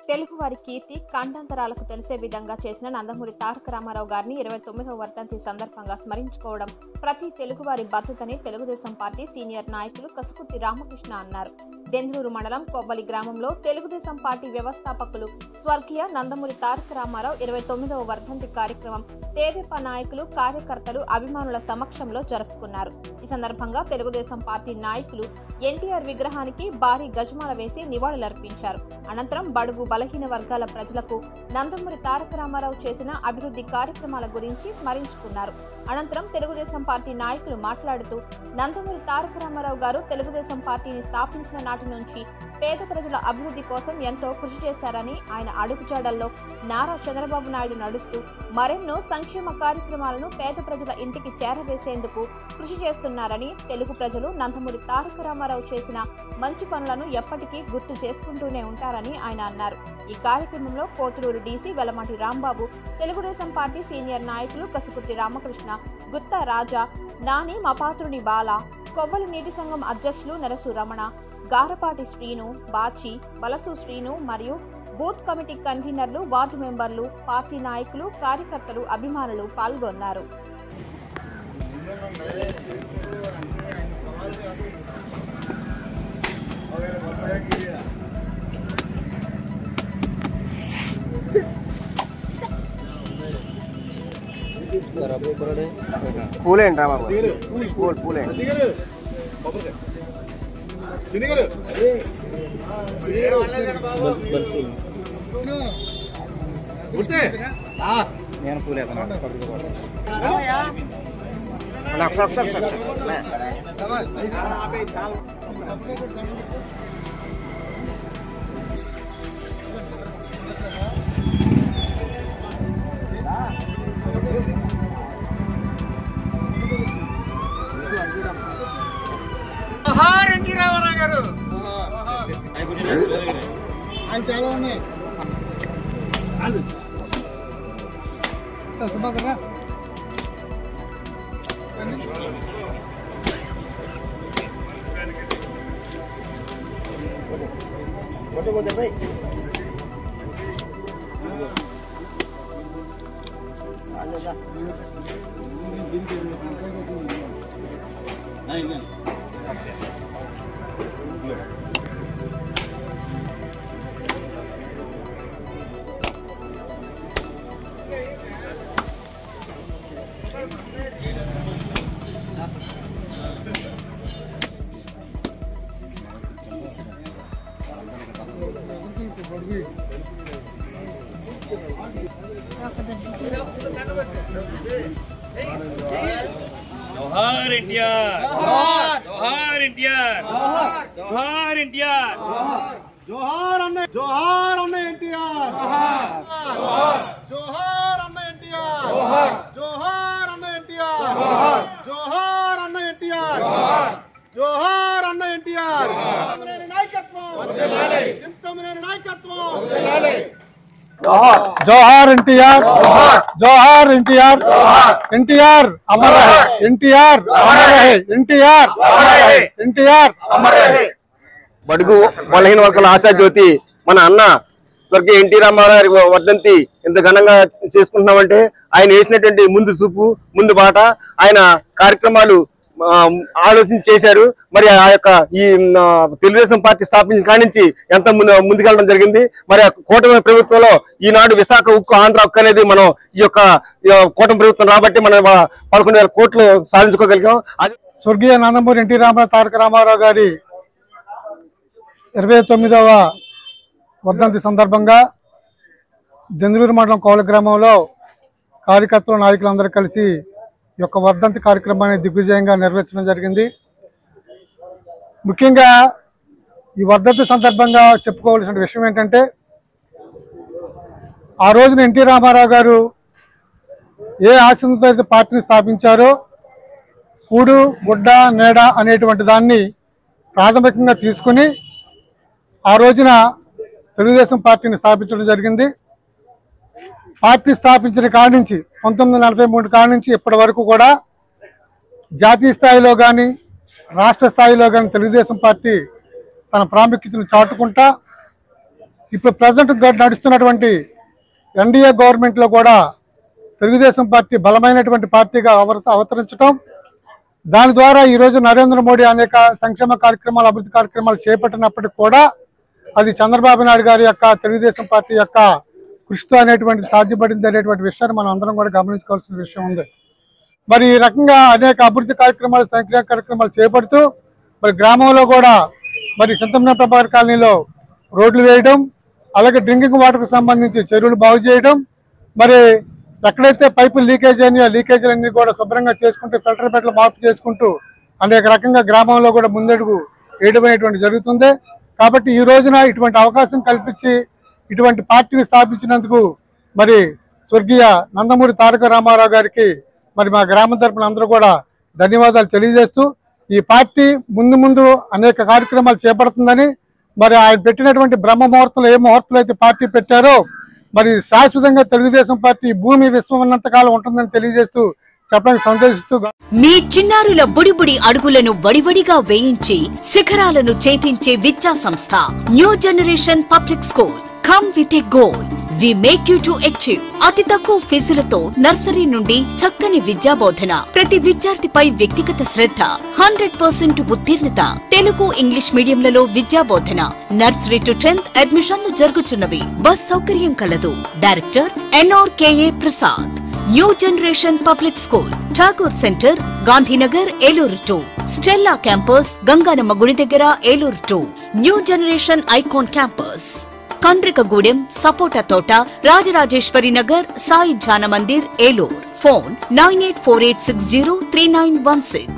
తెలుగువారి కీర్తి ఖండాంతరాలకు తెలిసే విధంగా చేసిన నందమూరి తారక రామారావు గారిని 29వ వర్ధంతి సందర్భంగా స్మరించుకోవడం ప్రతి తెలుగువారి బాధ్యతని తెలుగుదేశం పార్టీ సీనియర్ నాయకులు కసుకుర్తి రామకృష్ణ అన్నారు. దెందులూరు మండలం కొవ్వలి గ్రామంలో తెలుగుదేశం పార్టీ వ్యవస్థాపకులు స్వర్గీయ నందమూరి తారక రామారావు 29వ వర్ధంతి కార్యక్రమం తెదేపా నాయకులు, కార్యకర్తలు, అభిమానుల సమక్షంలో జరుపుకున్నారు. ఈ సందర్భంగా తెలుగుదేశం పార్టీ నాయకులు ఎన్టీఆర్ విగ్రహానికి భారీ గజమాల వేసి నివాళులర్పించారు. అనంతరం బడుగు బలహీన వర్గాల ప్రజలకు నందమూరి తారక రామారావు చేసిన అభివృద్ధి కార్యక్రమాల గురించి స్మరించుకున్నారు. అనంతరం తెలుగుదేశం పార్టీ నాయకులు మాట్లాడుతూ నందమూరి తారక రామారావు గారు తెలుగుదేశం పార్టీని స్థాపించిన నాటి నుంచి పేద ప్రజల అభివృద్ధి కోసం ఎంతో కృషి చేశారని, ఆయన అడుగుజాడల్లో నారా చంద్రబాబు నాయుడు నడుస్తూ మరెన్నో సంక్షేమ కార్యక్రమాలను పేద ప్రజల ఇంటికి చేరవేసేందుకు కృషి చేస్తున్నారని, తెలుగు ప్రజలు నందమూరి తారక రామారావు చేసిన మంచి పనులను ఎప్పటికీ గుర్తు చేసుకుంటూనే ఉంటారని ఆయన అన్నారు. ఈ కార్యక్రమంలో Kothuluru DC Velamati Rambabu, Telugu Desam party senior నాయకులు కసుకుర్తి రామకృష్ణ, గుత్తా రాజా, నాని మపాత్రుని బాల, కొవ్వలి నీటి సంఘం అధ్యక్షులు నరసు రమణ, గారపాటి శ్రీను, బాచి, బలసు శ్రీను మరియు బూత్ కమిటీ కన్వీనర్లు, వార్డు మెంబర్లు, పార్టీ నాయకులు, కార్యకర్తలు, అభిమానులు పాల్గొన్నారు. పూలేండి రాబాబు, పూలేండి. నేను పూలేకున్నాను. ఎన్టీ రామారావు గారు ఆయన చాలా ఉన్నాయి. సుభాకర్ जोहार एनटीआर, जोहार एनटीआर, जोहार एनटीआर, जोहार अन्ना एनटीआर, जोहार अन्ना एनटीआर, जोहार अन्ना एनटीआर, जोहार अन्ना एनटीआर, जोहार अन्ना एनटीआर. तमनेनी नायकत्वम तमनेनी नायकत्वम. जोहार एनटीआर, जोहार एनटीआर, एनटीआर अमर है, एनटीआर अमर है, एनटीआर एनटीआर अमर है. బడుగు బలహీన వర్గాల ఆశా జ్యోతి మన అన్న స్వర్గీయ ఎన్టీ రామారావు గారి వర్ధంతి ఇంత ఘనంగా చేసుకుంటున్నామంటే ఆయన వేసినటువంటి ముందు చూపు, ముందు బాట, ఆయన కార్యక్రమాలు ఆలోచించి చేశారు. మరి ఆ యొక్క ఈ తెలుగుదేశం పార్టీ స్థాపించిన కాడి నుంచి ఎంత ముందుకెళ్ళడం జరిగింది. మరి కూటమి ప్రభుత్వంలో ఈనాడు విశాఖ ఉక్కు, ఆంధ్ర ఉక్కు అనేది మనం ఈ యొక్క కూటమి ప్రభుత్వం రాబట్టి మనం 11,000 కోట్లు సాధించుకోగలిగాం. అది స్వర్గీయ నందమూరి ఎన్టీ రామారావు తారక రామారావు గారి 29వ వర్ధంతి సందర్భంగా దెందులూరు మండలం కోవలి గ్రామంలో కార్యకర్తలు, నాయకులందరూ కలిసి ఈ యొక్క వర్ధంతి కార్యక్రమాన్ని దిగ్విజయంగా నిర్వహించడం జరిగింది. ముఖ్యంగా ఈ వర్ధంతి సందర్భంగా చెప్పుకోవాల్సిన విషయం ఏంటంటే, ఆ రోజున ఎన్టీ రామారావు గారు ఏ ఆశయంతో అయితే పార్టీని స్థాపించారో, కూడు గుడ్డ నేడ అనేటువంటి దాన్ని ప్రాథమికంగా తీసుకుని ఆ రోజున తెలుగుదేశం పార్టీని స్థాపించడం జరిగింది. పార్టీ స్థాపించిన కాడి నుంచి 1943 కాడి నుంచి ఇప్పటి వరకు కూడా జాతీయ స్థాయిలో కానీ రాష్ట్ర స్థాయిలో కానీ తెలుగుదేశం పార్టీ తన ప్రాముఖ్యతను చాటుకుంటా ఇప్పుడు ప్రజెంట్ నడుస్తున్నటువంటి ఎన్డీఏ గవర్నమెంట్లో కూడా తెలుగుదేశం పార్టీ బలమైనటువంటి పార్టీగా అవతరించడం, దాని ద్వారా ఈరోజు నరేంద్ర మోడీ అనేక సంక్షేమ కార్యక్రమాలు, అభివృద్ధి కార్యక్రమాలు చేపట్టినప్పటికీ కూడా అది చంద్రబాబు నాయుడు గారి యొక్క తెలుగుదేశం పార్టీ యొక్క కృషితో అనేటువంటి సాధ్యపడింది అనేటువంటి విషయాన్ని మనం అందరం కూడా గమనించుకోవాల్సిన విషయం ఉంది. మరి ఈ రకంగా అనేక అభివృద్ధి కార్యక్రమాలు, సంక్షేమ కార్యక్రమాలు చేపడుతూ మరి గ్రామంలో కూడా మరి చింతమనేని ప్రభాకర్ కాలనీలో రోడ్లు వేయడం, అలాగే డ్రింకింగ్ వాటర్కి సంబంధించి చెరువులు బాగు చేయడం, మరి ఎక్కడైతే పైపులు లీకేజ్ అయినాయో లీకేజీలన్నీ కూడా శుభ్రంగా చేసుకుంటూ ఫిల్టర్ బెడ్లు మార్పు చేసుకుంటూ అనేక రకంగా గ్రామంలో కూడా ముందడుగు వేయడం అనేటువంటి జరుగుతుంది. కాబట్టి ఈ రోజున ఇటువంటి అవకాశం కల్పించి ఇటువంటి పార్టీని స్థాపించినందుకు మరి స్వర్గీయ నందమూరి తారక రామారావు గారికి మరి మా గ్రామం తరపున అందరూ కూడా ధన్యవాదాలు తెలియజేస్తూ, ఈ పార్టీ ముందు అనేక కార్యక్రమాలు చేపడుతుందని, మరి ఆయన పెట్టినటువంటి బ్రహ్మ ముహూర్తంలో ఏ ముహూర్తంలో అయితే పార్టీ పెట్టారో మరి శాశ్వతంగా తెలుగుదేశం పార్టీ భూమి విశ్వం ఉన్నంతకాలం ఉంటుందని తెలియజేస్తూ చెప్పడానికి సంతోషిస్తూ, మీ చిన్నారుల బుడిబుడి అడుగులను వడివడిగా వేయించి శిఖరాలను చేతించే విద్యా సంస్థ new generation public school. Come with a goal, we make you to achieve. అతి తక్కువ ఫీజులతో నర్సరీ నుండి చక్కని విద్యా బోధన, ప్రతి విద్యార్థిపై వ్యక్తిగత శ్రద్ధ, 100% ఉత్తీర్ణత. తెలుగు ఇంగ్లీష్ మీడియంలలో విద్యా బోధన. నర్సరీ టు 10th అడ్మిషన్లు జరుగుతున్నవి. బస్ సౌకర్యం కలదు. Director NRKA Prasad. New generation public school, Tagore centre, Gandhinagar, Eluru 2. Stella campus, Ganganamma గుడి దగ్గర, Eluru 2. New generation icon campus, Kandrikagudem, సపోటా తోట, రాజరాజేశ్వరి నగర్, సాయి ధ్యాన మందిర్, ఏలూరు. ఫోన్ 9848603916.